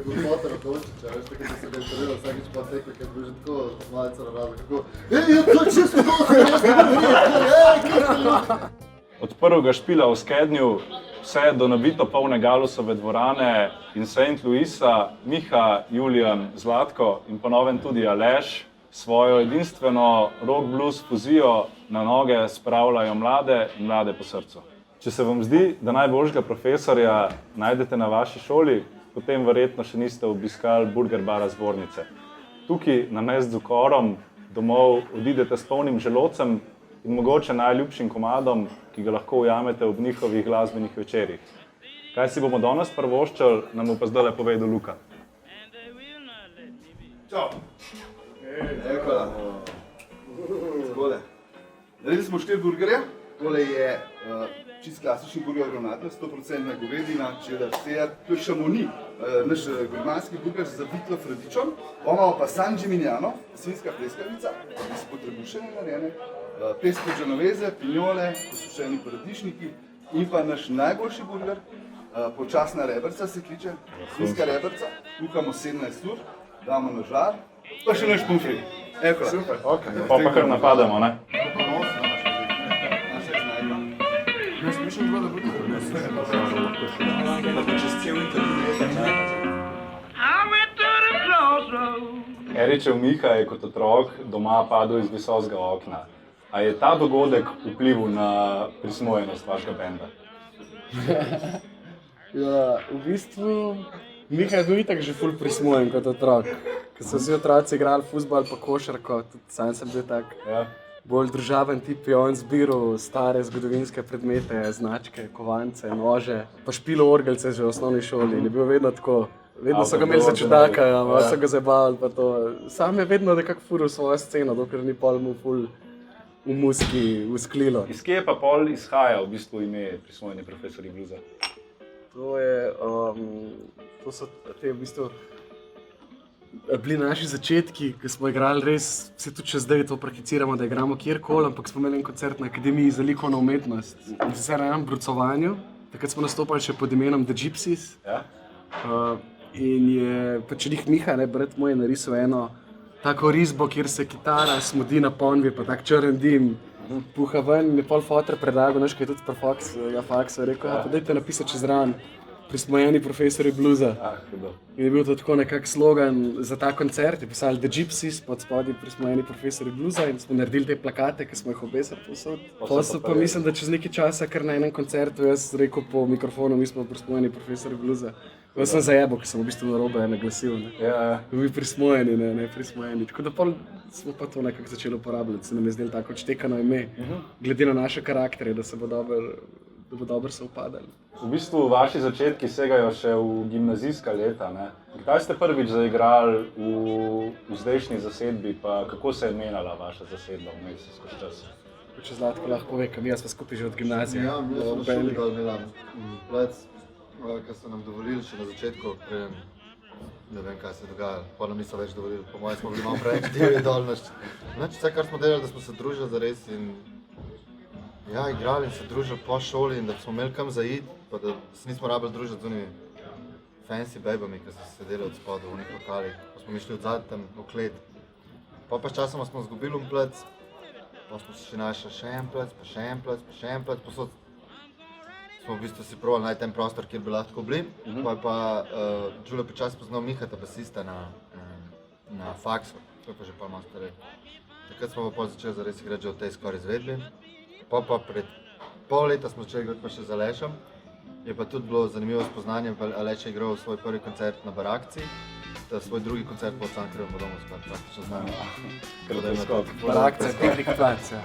kako Potter Dončića, veš, tako da se ga intervjuval vsakič pa tekle, ker bi že tako malce narazil, kako to čisto Od prvega špila v Skednju vse do nabito polne Galusove dvorane in St. Louisa, Miha, Julijan, Zlatko in ponovem tudi Aleš svojo edinstveno rock blues fuzijo na noge spravljajo mlade in mlade po srcu. Če se vam zdi, da najboljšega profesorja najdete na vaši šoli, potem verjetno še niste obiskali Burger bara Zbornice. Tukaj na mest z ukorom domov odidete s polnim želodcem in mogoče najljubšim komadom, ki ga lahko ujamete ob njihovih glasbenih večerih. Kaj si bomo danes prvoščali, nam bo pa zdajle povedal Luka. Čau! Hvala. Takole. Naredili smo 4 burgerje. Tole je čist klasični burger granata, 100% govedina, cheddar, sir. To je šamoni, naš gurmanski burger z zavitlo fradičom. Imamo pa San Gimignano, svinjska pleskavica, iz potrebušene narejene, pesto genovese, pinjole, posušeni paradižniki in pa naš najboljši burger, počasna rebrca se kliče, svinjska rebrca, kuhamo 17 ur, damo na žar, pa še naš pomfrit. Evo, super. Okay. Pa kar napademo, ne? Jaz mislim, da bo Eričev Miha je kot otrok doma padel iz visokega okna. A je ta dogodek vplival na prismojenost vašega benda? Ja, v bistvu Miha je bil itak že ful prismojen kot otrok. Ko so vsi otroci igrali fuzbal pa košarko, tudi sam sem bil tak bolj družaben tip, je on zbiral stare zgodovinske predmete, značke, kovance, nože, pa špilo orgelce že v osnovni šoli in je bil vedno tako. Vedno so ga imeli za čudaka, so ga zabavali pa to. Sam je vedno nekako furil svojo sceno, dokler ni pol mu ful v muski usklilo. Iz kje je pa pol izhaja v bistvu ime prismojeni profesori bluza? To so te v bistvu bili naši začetki, ko smo igrali res, se tudi še zdaj to prakticiramo, da igramo kjerkoli, ampak smo imeli en koncert na Akademiji za likovno umetnost in sicer na enem brucovanju. Takrat smo nastopali še pod imenom The Gypsies. Ja? In je pač Miha, brat moj, narisal eno tako risbo, kjer se kitara smodi na ponvi, pa tak črn dim puha ven in je pol fotor predlagal, kaj je tudi pri Faksu, rekel, pa dajte napisati čez ran prismojeni profesori bluza. In je bil to tako nekak slogan za ta koncert, je pisali The Gypsies, pod spodaj prismojeni profesori bluza in smo naredili te plakate, ki smo jih obesili povsod. Posod pa mislim, da čez nekaj časa, kar na enem koncertu jaz rekel po mikrofonu, mi smo prismojeni profesori bluza. Jaz sem zajebo, ker sem v bistvu narobe naglasil, bi prismojeni, ne prismojeni. Tako da pol smo pa to nekako začeli uporabljati, se nam je zdelo tako odštekano ime, glede na naše karakterje, da bo dobro se upadali. V bistvu vaši začetki segajo še v gimnazijska leta, ne? Kdaj ste prvič zaigrali v zdajšnji zasedbi, pa kako se je menjala vaša zasedba vmes skozi čas? Če Zlatko lahko pove, kam jaz pa skupaj že od gimnazije. Ja, mi smo šoli dal Milan plec, kar so nam dovolili še na začetku, preden ne vem, kaj se je dogajalo. Pa nam niso več dovolili, po mojem smo bili malo preveč divji dol. Vse, kar smo delali, da smo se družili zares in igrali in se družili po šoli in da smo imeli kam zaiti, pa da se nismo rabili družiti z unimi fancy babami, ki so sedeli od spodu v unih lokalih. Pa smo išli odzad tam v klet. Pa sčasoma smo izgubili plec, pa smo si našli še en plec, pa še en plec, pa še en plec. Posod smo v bistvu si probali najti ten prostor, kjer bi lahko bili. Pa je pa Đule počasi poznal Mihata, basista na Faksu, to je pa že pol malo starej. Takrat smo pa začeli zares igrati že v tej skoraj izvedbi. Pa pred pol leta smo začeli igrati pa še z Alešem. Je pa tudi bilo zanimivo spoznanje, Aleš je igral svoj prvi koncert na Barakci, svoj drugi koncert po Cankarjevem domu, praktično z nami. Barakca je piknik plac, ja.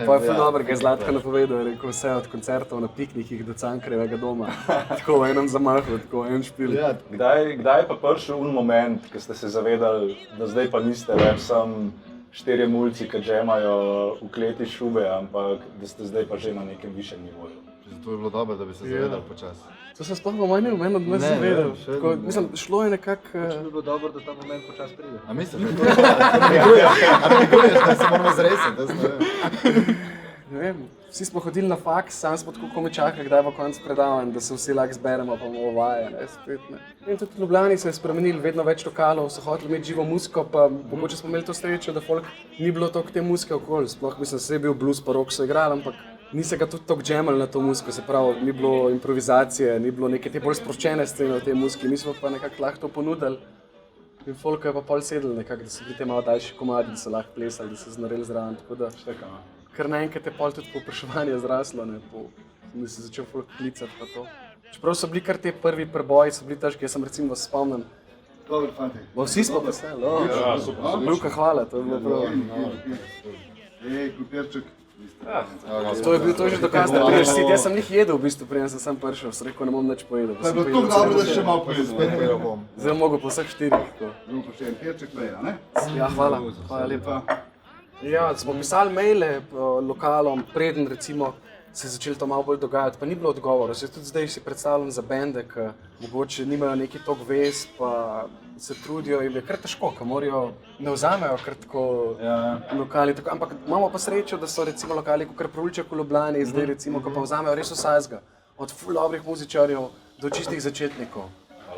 Pa je ful dobro, ga je Zlatko napovedal, je rekel vse od koncertov na piknikih do Cankarjevega doma. Tako v enem zamahu, tako en špil. Kdaj je pa prišel moment, ko ste se zavedali, da zdaj pa niste več sam štirje mulci, ki džemajo v kleti šube, ampak da ste zdaj pa že na nekem višjem nivoju? Zato je bilo dobro, da bi se zavedali počasi. To se sploh po mojem meni od nas zavedal. Mislim, šlo je nekako... Če bi bilo dobro, da ta moment počasi pride. A misliš, da to namiguješ, da se moramo zresiti? Ne vem, vsi smo hodili na faks, sam smo tako komaj čakali, kdaj bo konec predavanj, da se vsi lahko zberemo, pa bomo vaje, ne, spet, ne. In tudi v Ljubljani se je spremenili, vedno več lokalov, so hoteli imeti živo muziko, pa mogoče smo imeli to srečo, da folk ni bilo toliko te muzike okoli, sploh mislim, se je bil blues pa rock so igrali, ampak ni se ga tudi toliko džemali na to muziko, se pravi, ni bilo improvizacije, ni bilo neke te bolj sproščene scene v tej muziki, mi smo pa nekako lahko to ponudili. In folk je pa pol sedel nekako, da so bili te malo daljši komadi, da so lahko plesali, da so znoreli zraven, tako da kar naenkrat je pol tudi povpraševanje zraslo, ne, da se začel folk klicati pa to. Čeprav so bili kar te prvi preboji, so bili težki, jaz sem recimo spomnim. Dobro, fanti. Vsi smo veseli, Ja, super. Luka, hvala, to je bilo prav. Ej, Krompirček. To je bil to že dokaz, da prideš sit, jaz sem njih jedel v bistvu, preden sem sam prišel, sem rekel, ne bom nič pojedel. Pa je bilo tako dobro, da še malo pojedel. Spet pojedel bom. Zdaj mogo po vseh štirih. tako. Drugo pa še en pirček prej, a ne? Ja, hvala lepa. Ja, smo pisali maile lokalom, preden recimo se je začelo to malo bolj dogajati, pa ni bilo odgovora. Se tudi zdaj si predstavljam za bende, ki mogoče nimajo neki tok vez, pa se trudijo in je kar težko, ker morajo, ne vzamejo kar tako lokali. Tako, ampak imamo pa srečo, da so recimo lokali kot Prulček v Ljubljani, zdaj recimo, ko pa vzamejo res vsega, od ful dobrih muzičarjev do čistih začetnikov.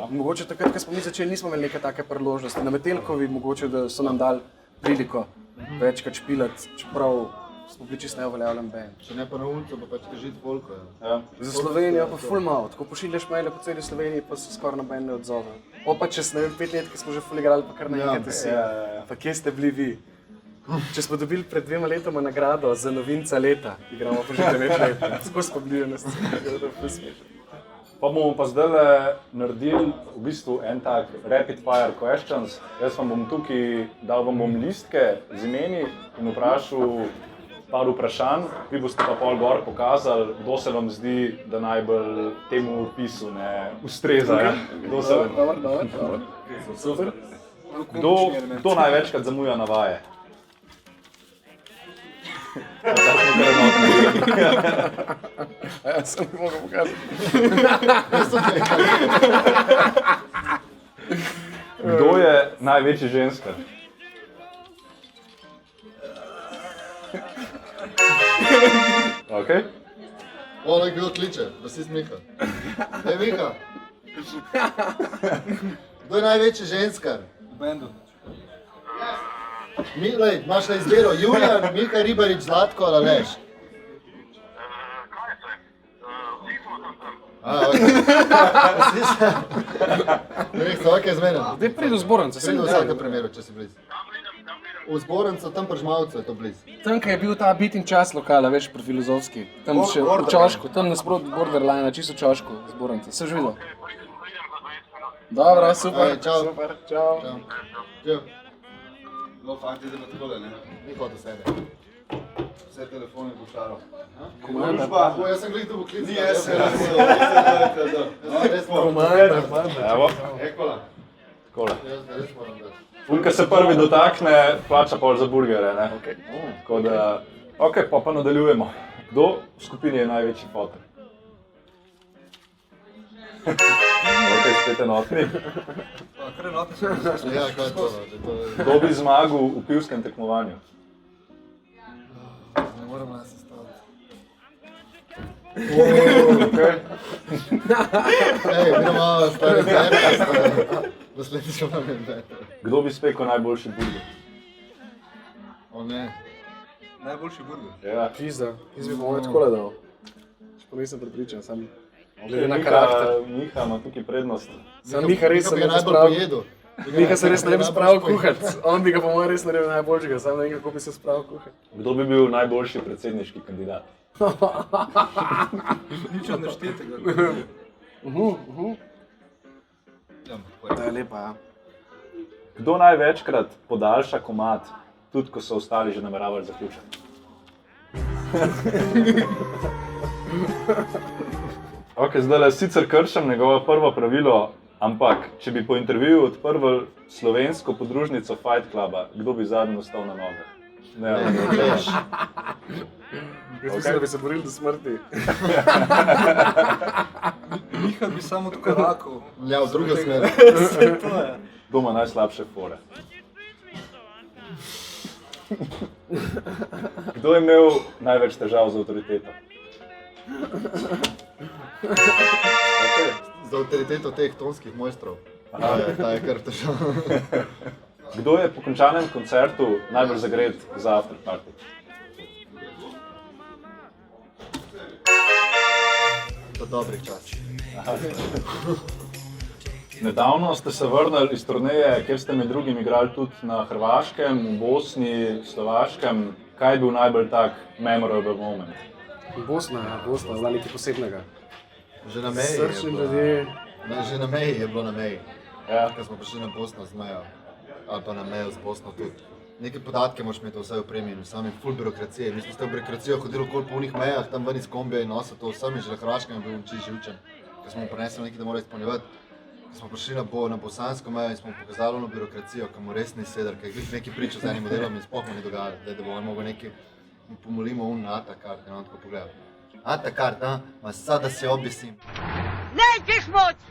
Mogoče takrat, ko smo mi začeli, nismo imeli neke take priložnosti. Na Metelkovi mogoče, da so nam dali priliko večkrat špilati, čeprav smo bili čisto neuveljavljen band. Če ne pa na ulico, pa pač težiti folko. Za Slovenijo pa ful malo, tako pošiljaš maile po celi Sloveniji, pa se skoraj noben ne odzove. Pa čez, ne vem, 5 let, ko smo že ful igrali, pa kar naenkrat vsi. Pa kje ste bili vi? Če smo dobili pred 2 letoma nagrado za novinca leta, igramo pa že 9 let, skoro smo bili na sceni, da je ful smešno. Pa bomo pa zdaj naredili v bistvu en tak rapid fire questions. Jaz vam bom tukaj dal vam bom listke z imeni in vprašal par vprašanj. Vi boste pa pol gor pokazali, kdo se vam zdi, da najbolj temu opisu ne ustreza. Ja? Kdo se vam? Dobro. Super. Kdo največkrat zamuja na vaje? Da smo kar enotni. Ja, sem mi mogel pokazati. Kdo je največji ženskar? Okay. Ono, kdo kliče, da si Miha. Ej, Miha! Kdo je največji ženskar? V bendu. Lej, imaš na izbiro, Julijan, Miha Ribarič, Zlatko ali Aleš? Vsi smo tam. Vsi se. Nekaj, ok, zmenen. Zdaj pridu v zbornico, Pridi v vsakem primeru, če si blizu. V zbornico, tam pri Žmavcu je to blizu. Tam, ko je bil ta bit in čas lokala, veš, pri Filozofski. Tam še v Čošku, tam nasprot Borderline, čisto v Čošku, zbornica. Se že videl? Dobro, super, Ajde, čau. super, čau. Čau. No, fanti, zdaj pa takole, ne? Ni hotel sebe. Vse telefone pošaro. Komanda. O, jaz sem glih dobil klic. Ni jaz, Komanda. Evo, Ekola. takole. Jaz res moram dati. Ulka se prvi dotakne, plača pol za burgere, ne? Tako da, ok, pa nadaljujemo. Kdo v skupini je največji fotor? Ok, spet enotni. Kar enotni smo. Ja, kaj je to? Že to je... Kdo bi zmagal v pivskem tekmovanju? Ne moram nas sestaviti. Okay. Ej, mi imamo stari zajemka, naslednjič moram imeti better. Kdo bi spekel najboljši burger? O ne. Najboljši burger. Ja. Pizda, jaz bi bomo takole dal. Čeprav nisem prepričan, sam glede na Miha, karakter. Miha ima tukaj prednost. Sam Miha res se bi ne ga bi najbolj spravil. pojedel. Miha se res ne bi spravil kuhati. On bi ga po mojem res naredil najboljšega, sam ne vem, kako bi se spravil kuhati. Kdo bi bil najboljši predsedniški kandidat? Nič od neštetega. To je lepa, ja. Kdo največkrat podaljša komad, tudi ko so ostali že nameravali zaključiti? Ok, zdaj sicer kršim njegovo prvo pravilo, ampak če bi po intervjuju odprl slovensko podružnico Fight Cluba, kdo bi zadnji ostal na nogah? Ne, Veš, Jaz mislim, da bi se borili do smrti. Miha bi samo odkorakal. ja, v drugo smer. To je. kdo ima najslabše fore? Kdo je imel največ težav z avtoriteto? Okay. Z avtoriteto teh tonskih mojstrov. Ta je kar težav. Kdo je po končanem koncertu najbolj zagret za afterparty? V dobrih časih. Nedavno ste se vrnili iz turneje, kjer ste med drugim igrali tudi na Hrvaškem, v Bosni, Slovaškem. Kaj je bil najbolj tak memorable moment? Bosna, zna nekaj posebnega. Že na meji je Srčni bilo. ljudje. Že na meji je bilo na meji. Ja. Ko smo prišli na Bosno z mejo, ali pa na mejo z Bosno tudi. Neke podatke moraš imeti vse opremljene, sami full birokracije. Mi smo s to birokracijo hodili okoli po unih mejah, tam ven iz kombija in nosil to vsem, že na Hrvaškem je bil čisto živčen. Ko smo mu prinesli nekaj, da mora izpolnjevati. Ko smo prišli na bosansko mejo in smo mu pokazali ono birokracijo, ki mu res ni sedel, ker je glih nekaj pričal z enim modelom in sploh mu ni dogajalo, da bo on mogel nekaj, mu pomolimo Ata kart, in on tako pogleda. Ata kart, ma sad da se objesim. Nećeš moći!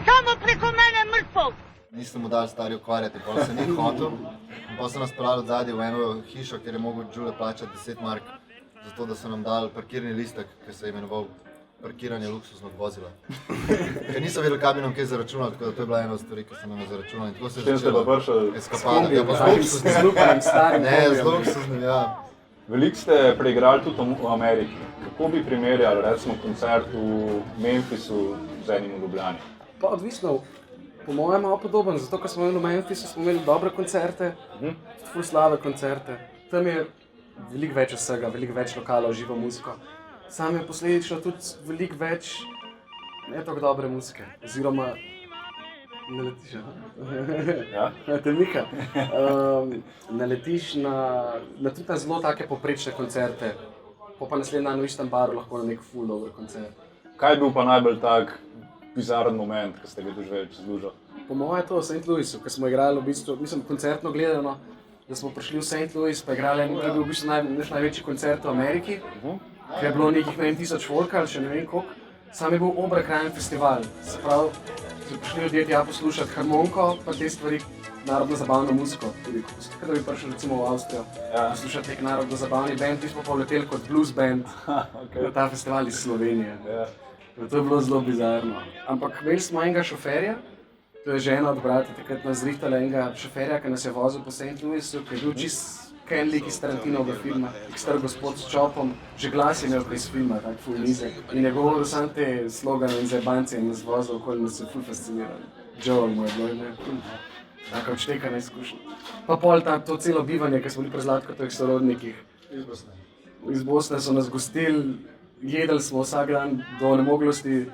Samo preko mene mrtvog! Nisem mu dal stari ukvarjati, pa se ni hotel. Pa so nas peljali od zadaj v eno hišo, kjer je mogel Đule plačati 10 mark, zato da so nam dali parkirni listek, ki se je imenoval parkiranje luksuznog vozila. Ker niso vedeli, kaj bi nam kaj zaračunali, tako da to je bila ena od stvari, ki so nam jo zaračunali. In tako se je Čem ste pa prišli? eskapada. Ja, pa z luksuznim. Z lupanim starim Ne, z kombijem. luksuznim, ja. Veliko ste preigrali tudi v Ameriki. Kako bi primerjali recimo koncert v Memphisu z enim v Ljubljani? Pa odvisno, po mojem malo podoben, zato ker smo imeli v Memphisu, smo imeli dobre koncerte, ful slabe koncerte. Tam je veliko več vsega, veliko več lokalov, živo muziko. Sam je posledično tudi veliko več ne tako dobre muzike, oziroma naletiš, Ja? te mika. Naletiš na tudi na zelo take poprečne koncerte, pa naslednji dan v istem baru lahko na nek ful dober koncert. Kaj je bil pa najbolj tak bizaren moment, ki ste ga doživeli čez lužo? Po mojem je to v St. Louisu, ko smo igrali v bistvu, mislim, koncertno gledano, da smo prišli v St. Louis, pa igrali, to je bil v bistvu naš največji koncert v Ameriki, ker je bilo nekih, ne vem, 1000 folk ali še ne vem koliko. Sam je bil obrakrajen festival, se pravi, so prišli ljudje tja poslušati harmoniko, pa te stvari, narodno zabavno muziko. Tudi, kada bi prišel recimo v Avstrijo, poslušati nek narodno zabavni band, mi smo pa leteli kot blues band na ta festival iz Slovenije. Ja. To je bilo zelo bizarno. Ampak imeli smo enega šoferja, to je žena od brata, takrat nas zrihtala enega šoferja, ki nas je vozil po St. Louisu, ki je bil čist ken lik iz Tarantinovega filma, star gospod s čopom, že glas je imel pa iz filma, tak ful nizek. In je govoril samo te slogane in zajebance in nas vozil okoli, nas je ful fascinirali. Joel mu je bilo ime, taka odštekana izkušnja. Pa pol to celo bivanje, ki smo bili pri Zlatkotovih sorodnikih. Iz Bosne so nas gostili, jedli smo vsak dan do onemoglosti.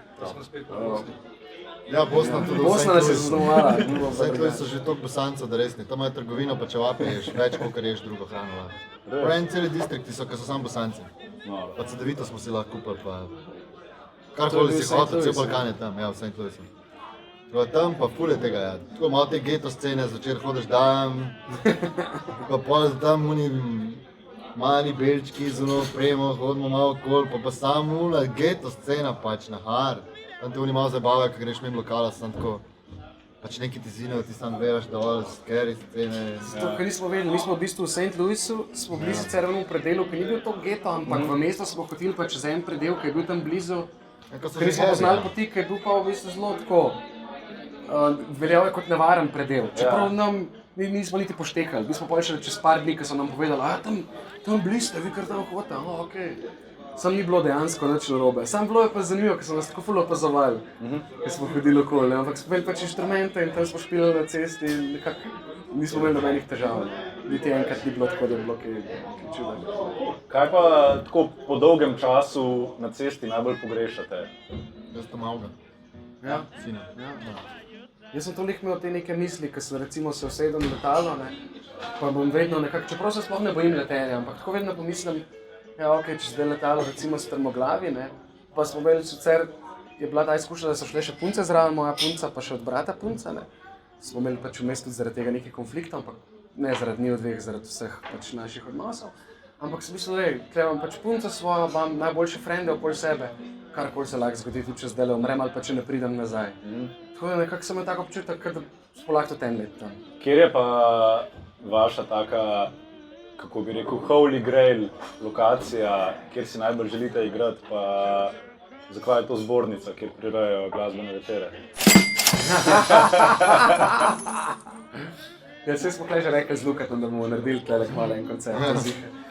Ja, Bosna tudi. Bosna nas je zaznamovala. St. Louis so že toliko bosancev, da res ni. Tam imajo trgovino, pa čevape ješ, več kot ješ drugo hrano. Prav en celi distrikti so, ki so samo bosanci. No. Pa Cedevito smo si lahko kupili, pa karkoli si hotel, cel Balkan je tam, ja, v St. Louisu. Tako tam pa ful je tega, ja. Tako malo te geto scene, zvečer hodiš dan, pa pol tam oni mali belčki z ono opremo, hodimo malo okoli, pa samo ula geto scena pač na hard. Tam te oni malo zabavajo, ko greš mimo lokala, sam tako, pač neki ti zinajo, ti sam gledaš dol, scary scene. Zato, ker nismo vedeli, mi smo v bistvu v St. Louisu, smo bili sicer v predelu, ki ni bil to geto, ampak v mesto smo hoteli pa čez en predel, ki je bil tam blizu, ker nismo poznali poti, ki je bil pa v bistvu zelo tako, veljal je kot nevaren predel, čeprav nam nismo niti poštekali, mi smo pa šele čez par dni, ki so nam povedali, tam blizu ste, vi kar tam hodite, okej. Sam ni bilo dejansko nič narobe, sam bilo je pa zanimivo, ker so nas tako ful opazovali, ker smo hodili okoli, ampak smo imeli pač inštrumente in tam smo špilali na cesti in nekako nismo imeli nobenih težav. Niti enkrat ni bilo tako, da je bilo kaj čudnega. Kaj pa tako po dolgem času na cesti najbolj pogrešate? Jaz to malga. Ja. Sina. Jaz sem toliko imel te neke misli, ko sem recimo se usedel na letalo, ne, pa bom vedno nekako, čeprav se sploh ne bojim letenja, ampak tako vedno pomislim, ja, okej, če zdaj letalo recimo strmoglavi, ne, pa smo imeli sicer, je bila ta izkušnja, da so šle še punce zraven, moja punca pa še od brata punca, ne. Smo imeli pač v mestu zaradi tega nekaj konfliktov, ampak ne zaradi njih dveh, zaradi vseh pač naših odnosov. Ampak sem mislil, treba pač punco svojo, imam najboljše frende okoli sebe, karkoli se lahko zgodi, tudi če zdaj umrem ali pa če ne pridem nazaj. Tako da nekako sem imel tako občutek, da smo lahko tudi en let tam. Kjer je pa vaša taka, kako bi rekel, holy grail lokacija, kjer si najbolj želite igrati, pa zakaj je to zbornica, kjer prirejajo glasbene večere? Ja, vse smo že rekli z Lukatom, da bomo naredili tele hvala en koncert.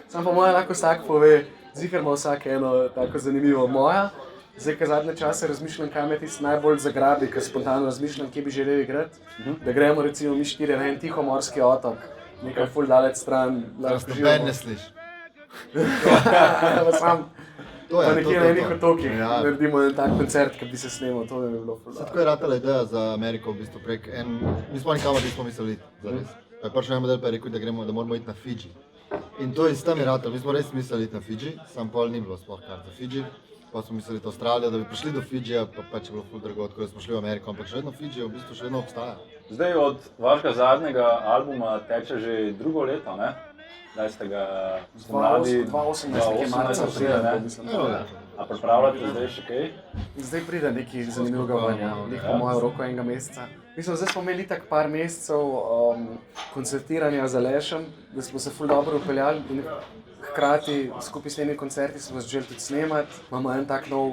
Sam pa moja lahko vsak pove, ziher ima vsak eno tako zanimivo moja. Zdaj, ker zadnje čase razmišljam, kaj me tisto najbolj zagrabi, ker spontano razmišljam, kje bi želeli igrati. Da gremo recimo mi 4 na en tihomorski otok, nekaj ful daleč stran. Noben ne sliši. Sam, To je, pa nekje to, na to, enih to. otokih Ja. naredimo en tak koncert, ki bi se snemal, to bi mi bilo ful. Tako je ratala ideja za Ameriko, v bistvu prek mi smo nikamor nismo mislili iti, zares. Pa je prišel en model pa je rekel, da moramo iti na Fidži. In to iz tam je ratalo, mi smo res mislili iti na Fidži, sam pol ni bilo sploh kar za Fidži. Pa smo mislili iti v Avstralijo, da bi prišli do Fidžija, pa pač je bilo ful drago, tako da smo šli v Ameriko, ampak še vedno Fidži v bistvu še vedno obstaja. Zdaj od vašega zadnjega albuma teče že drugo leto, ne? Daj ste ga spomladi 2018 je marca pride, ne? mislim. A pripravljate zdaj še kaj? Zdaj pride nekaj zanimivega ven, ja. Njih po mojo roko enega meseca. Mislim, zdaj smo imeli tak par mesecev koncertiranja z Alešem, da smo se ful dobro upeljali in hkrati skupaj s temi koncerti smo začeli tudi snemati. Imamo en tak nov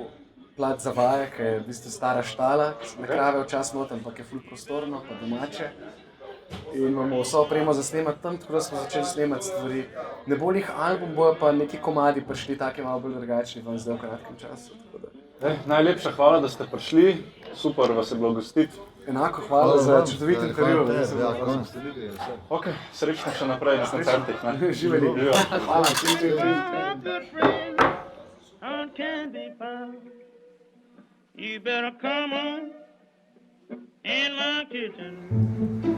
plat za vaje, ki je v bistvu stara štala, ki se ne krave včasih not, ampak je ful prostorno, pa domače. In imamo vso opremo za snemati tam, tako da smo začeli snemati stvari. Ne bo jih album, bojo pa neki komadi prišli, taki malo bolj drugačni, vam zdaj v kratkem času. Najlepša hvala, da ste prišli, super vas je bilo gostiti. Enako hvala za čudovit intervju. Ja, konc. Ok, srečno še naprej na koncertih. ne? Živeli. Živijo. Hvala. Can be found. You better come on in my kitchen.